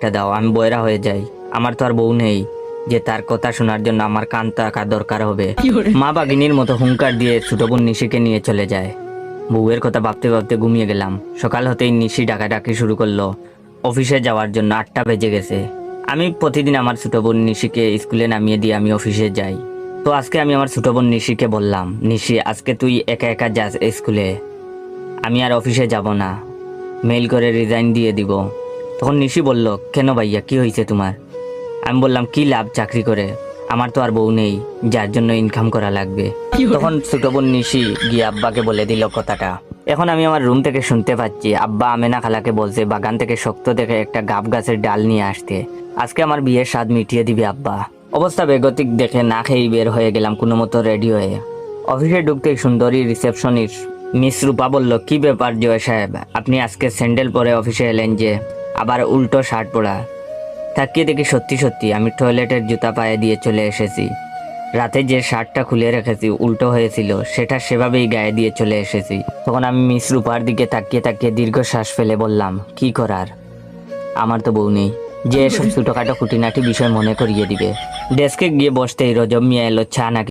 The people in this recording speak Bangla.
এটা দাও, আমি বয়রা হয়ে যাই। আমার তো আর বউ নেই যে তার কথা শোনার জন্য আমার কান থাকা দরকার হবে। মা বাগিনীর মতো হুঙ্কার দিয়ে ছোট বোন নিশিকে নিয়ে চলে যায়। বউয়ের কথা ভাবতে ভাবতে ঘুমিয়ে গেলাম। সকাল হতেই নিশি ডাকাডাকি শুরু করলো। অফিসে যাওয়ার জন্য 8টা বেজে গেছে। আমি প্রতিদিন আমার ছোট বোন নিশিকে স্কুলে নামিয়ে দিয়ে আমি অফিসে যাই। তো আজকে আমি আমার ছোট বোন নিশিকে বললাম, নিশি আজকে তুই একা একা যাস স্কুলে, আমি আর অফিসে যাব না, মেইল করে রিজাইন দিয়ে দিব। তখন নিশি বলল, কেন ভাইয়া, কি হয়েছে তোমার? আমি বললাম, কি লাভ চাকরি করে, আমার তো আর বউ নেই যার জন্য ইনকাম করা লাগবে। তখন ছোট বোন নিশি গিয়ে আব্বাকে বলে দিল কথাটা। এখন আমি আমার রুম থেকে শুনতে পাচ্ছি আব্বা আমেনা খালাকে বলছে বাগান থেকে শক্ত দেখে একটা গাব গাছের ডাল নিয়ে আসতে, আজকে আমার বিয়ের স্বাদ মিটিয়ে দিবে আব্বা। অবস্থা বেগতিক দেখে না খেয়েই বের হয়ে গেলাম কোনো মতো রেডি হয়ে। অফিসে ঢুকতেই সুন্দরী রিসেপশনিস্ট মিস রূপা বলল, কি ব্যাপার জয় সাহেব, আপনি আজকে স্যান্ডেল পরে অফিসে এলেন যে, আবার উল্টো শার্ট পরা। তাকিয়ে দেখি সত্যি সত্যি আমি টয়লেটের জুতা পায়ে দিয়ে চলে এসেছি। রাতে যে শার্টটা খুলে রেখেছি উল্টো হয়েছিল সেটা সেভাবেই গায়ে দিয়ে চলে এসেছি। তখন আমি মিস রূপার দিকে তাকিয়ে তাকিয়ে দীর্ঘশ্বাস ফেলে বললাম, কি করার, আমার তো বউ নেই যে এসব ছোটখাটো খুঁটিনাটি বিষয় মনে করিয়ে দিবে। ডেস্কে গিয়ে বসতেই রজব মিয়া এলো চা নাকি